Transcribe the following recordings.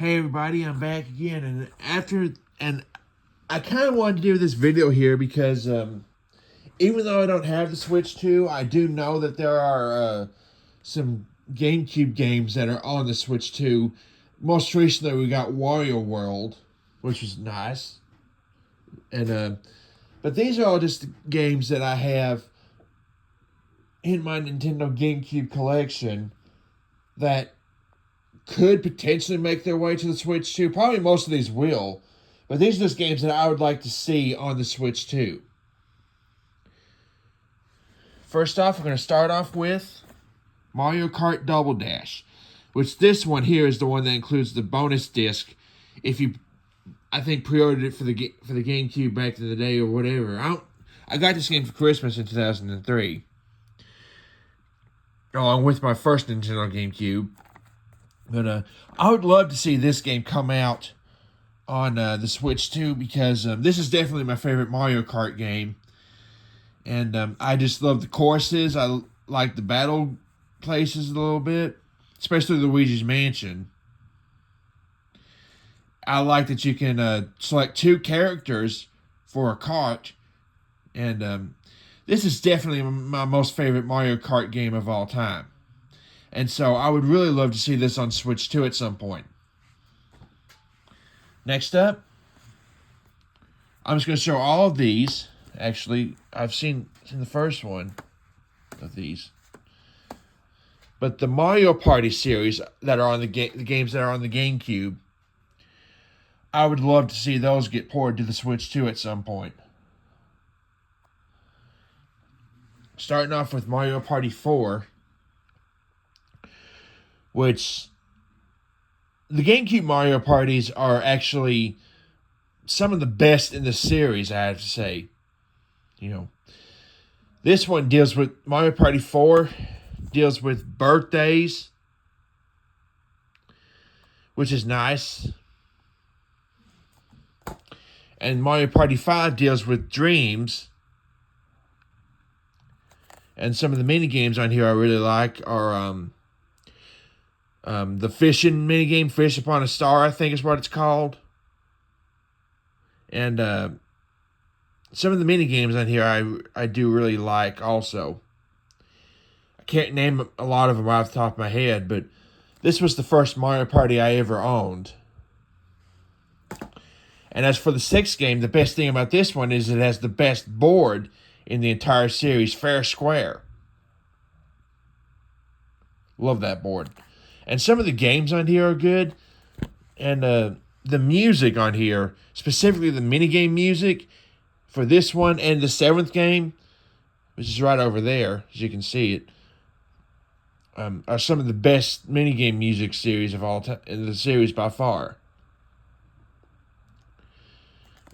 Hey everybody, I'm back again, and I kind of wanted to do this video here because even though I don't have the Switch 2, I do know that there are some GameCube games that are on the Switch 2. Most recently, we got Wario World, which is nice, and but these are all just games that I have in my Nintendo GameCube collection that could potentially make their way to the Switch 2. Probably most of these will. But these are just games that I would like to see on the Switch 2. First off, we're going to start off with Mario Kart Double Dash. Which this one here is the one that includes the bonus disc. If you, I think, pre-ordered it for the GameCube back in the day or whatever. I got this game for Christmas in 2003. Along with my first Nintendo GameCube. But I would love to see this game come out on the Switch 2 because this is definitely my favorite Mario Kart game. And I just love the courses. I like the battle places a little bit, especially Luigi's Mansion. I like that you can select two characters for a kart. And this is definitely my most favorite Mario Kart game of all time. And so I would really love to see this on Switch 2 at some point. Next up, I'm just going to show all of these. Actually, I've seen the first one of these. But the Mario Party series that are on the games that are on the GameCube, I would love to see those get ported to the Switch 2 at some point. Starting off with Mario Party 4. Which, the GameCube Mario Parties are actually some of the best in the series, I have to say. You know, this one deals with, Mario Party 4 deals with birthdays, which is nice. And Mario Party 5 deals with dreams. And some of the mini games on here I really like are, the fishing minigame, Fish Upon a Star, I think is what it's called. And some of the minigames on here I do really like also. I can't name a lot of them off the top of my head, but this was the first Mario Party I ever owned. And as for the sixth game, the best thing about this one is it has the best board in the entire series, Fair Square. Love that board. And some of the games on here are good. And the music on here, specifically the minigame music for this one and the seventh game, which is right over there, as you can see it, are some of the best minigame music series of all time in the series by far.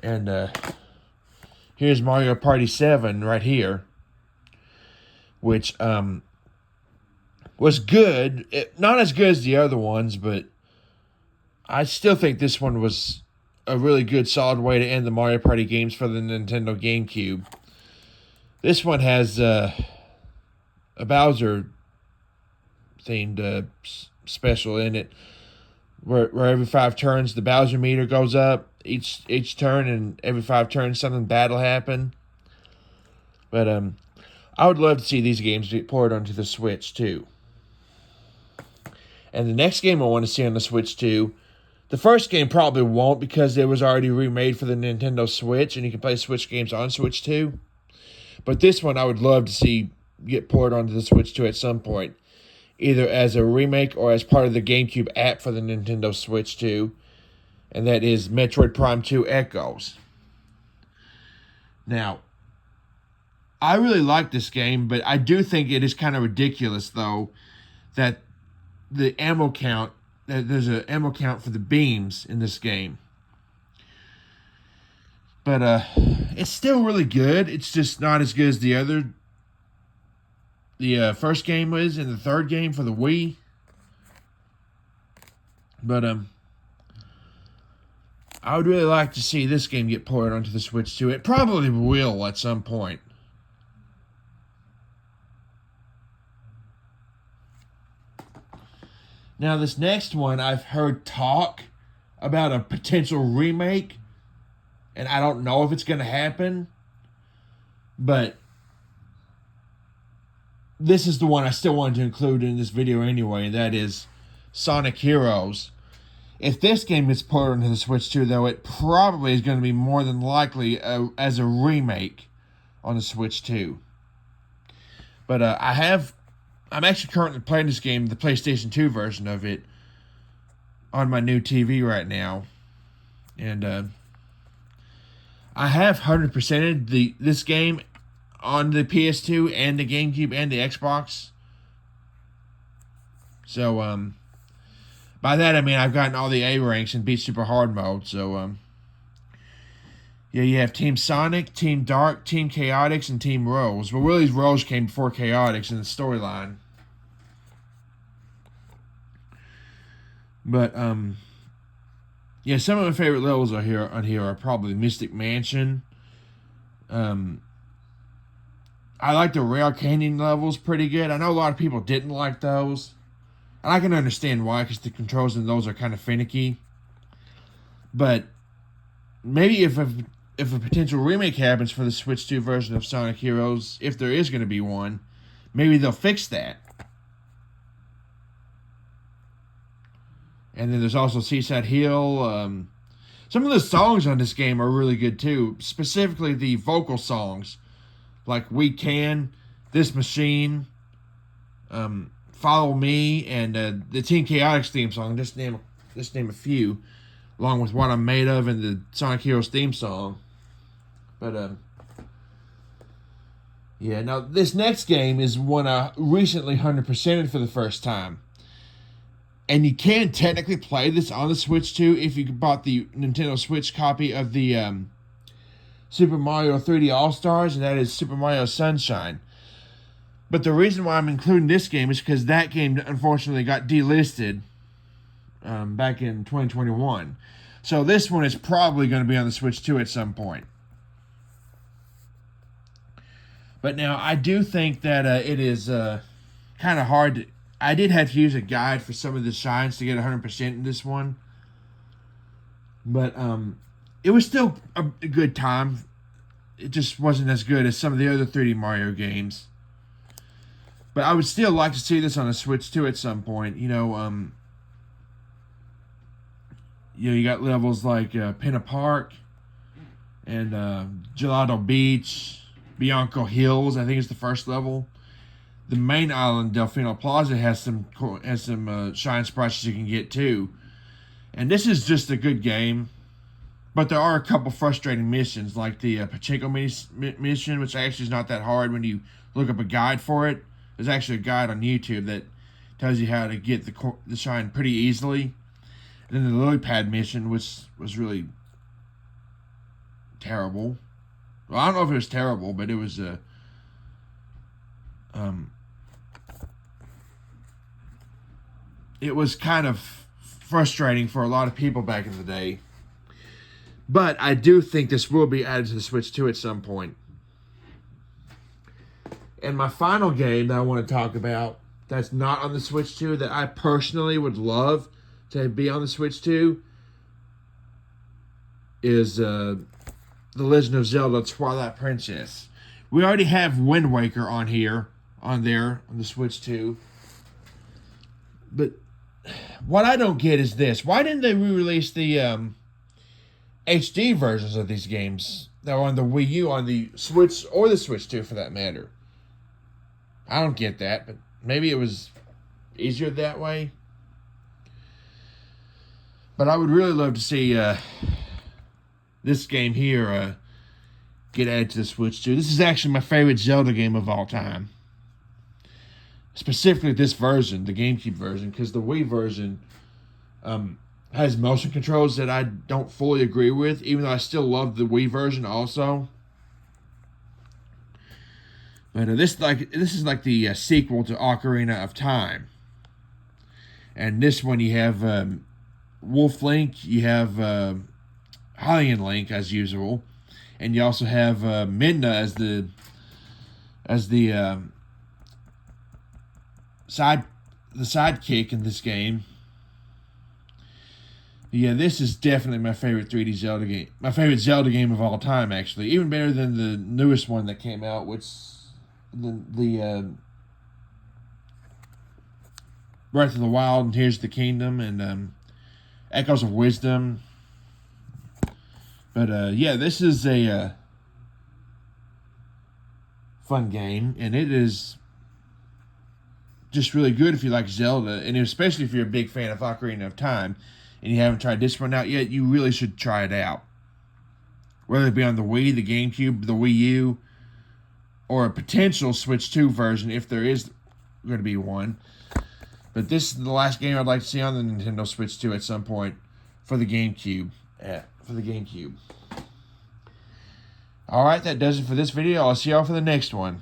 And here's Mario Party 7 right here, which was good. Not as good as the other ones, but I still think this one was a really good, solid way to end the Mario Party games for the Nintendo GameCube. This one has a Bowser-themed special in it, where every 5 turns the Bowser meter goes up each turn, and every 5 turns something bad will happen. But I would love to see these games get ported onto the Switch too. And the next game I want to see on the Switch 2, the first game probably won't because it was already remade for the Nintendo Switch and you can play Switch games on Switch 2. But this one I would love to see get ported onto the Switch 2 at some point, either as a remake or as part of the GameCube app for the Nintendo Switch 2. And that is Metroid Prime 2 Echoes. Now, I really like this game, but I do think it is kind of ridiculous, though, that the ammo count, there's an ammo count for the beams in this game. But it's still really good. It's just not as good as the first game was and the third game for the Wii. But I would really like to see this game get ported onto the Switch 2. It probably will at some point. Now, this next one, I've heard talk about a potential remake, and I don't know if it's going to happen, but this is the one I still wanted to include in this video anyway, and that is Sonic Heroes. If this game gets ported onto the Switch 2, though, it probably is going to be more than likely as a remake on the Switch 2. But I'm actually currently playing this game, the PlayStation 2 version of it, on my new TV right now. And I have 100%ed this game on the PS2 and the GameCube and the Xbox. So, by that I mean I've gotten all the A ranks and beat Super Hard mode. So, yeah, you have Team Sonic, Team Dark, Team Chaotix, and Team Rose. But Willie's Rose came before Chaotix in the storyline. But, yeah, some of my favorite levels on here are probably Mystic Mansion. I like the Rail Canyon levels pretty good. I know a lot of people didn't like those. And I can understand why, because the controls in those are kind of finicky. But maybe if a potential remake happens for the Switch 2 version of Sonic Heroes, if there is going to be one, maybe they'll fix that. And then there's also Seaside Hill. Some of the songs on this game are really good too. Specifically the vocal songs. Like We Can, This Machine, Follow Me, and the Team Chaotix theme song. Just name a few. Along with What I'm Made Of and the Sonic Heroes theme song. But, yeah, now this next game is one I recently 100%ed for the first time. And you can technically play this on the Switch 2 if you bought the Nintendo Switch copy of the Super Mario 3D All-Stars, and that is Super Mario Sunshine. But the reason why I'm including this game is because that game unfortunately got delisted back in 2021. So this one is probably going to be on the Switch 2 at some point. But now, I do think that it is kind of hard. I did have to use a guide for some of the shines to get 100% in this one. But it was still a good time. It just wasn't as good as some of the other 3D Mario games. But I would still like to see this on a Switch 2 at some point. You know, you got levels like Pinna Park and Gelato Beach, Bianco Hills, I think is the first level. The main island, Delfino Plaza, has some shine sprites you can get too. And this is just a good game. But there are a couple frustrating missions, like the Pachinko mission, which actually is not that hard when you look up a guide for it. There's actually a guide on YouTube that tells you how to get the shine pretty easily. And then the lily pad mission, which was really terrible. Well, I don't know if it was terrible, but it was it was kind of frustrating for a lot of people back in the day. But I do think this will be added to the Switch 2 at some point. And my final game that I want to talk about that's not on the Switch 2 that I personally would love to be on the Switch 2 is The Legend of Zelda Twilight Princess. We already have Wind Waker on the Switch 2. But what I don't get is this. Why didn't they re-release the HD versions of these games that were on the Wii U, on the Switch, or the Switch 2 for that matter? I don't get that, but maybe it was easier that way. But I would really love to see this game here get added to the Switch 2. This is actually my favorite Zelda game of all time. Specifically this version, the GameCube version, because the Wii version has motion controls that I don't fully agree with, even though I still love the Wii version also. But this is like the sequel to Ocarina of Time. And this one you have Wolf Link, you have Hylian Link as usual, and you also have Midna as the sidekick in this game. Yeah, this is definitely my favorite 3D Zelda game. My favorite Zelda game of all time, actually. Even better than the newest one that came out, which the Breath of the Wild and Tears of the Kingdom and Echoes of Wisdom. But yeah, this is a fun game, and it is just really good if you like Zelda, and especially if you're a big fan of Ocarina of Time and you haven't tried this one out yet, you really should try it out. Whether it be on the Wii, the GameCube, the Wii U, or a potential Switch 2 version if there is going to be one. But this is the last game I'd like to see on the Nintendo Switch 2 at some point for the GameCube. Alright, that does it for this video. I'll see y'all for the next one.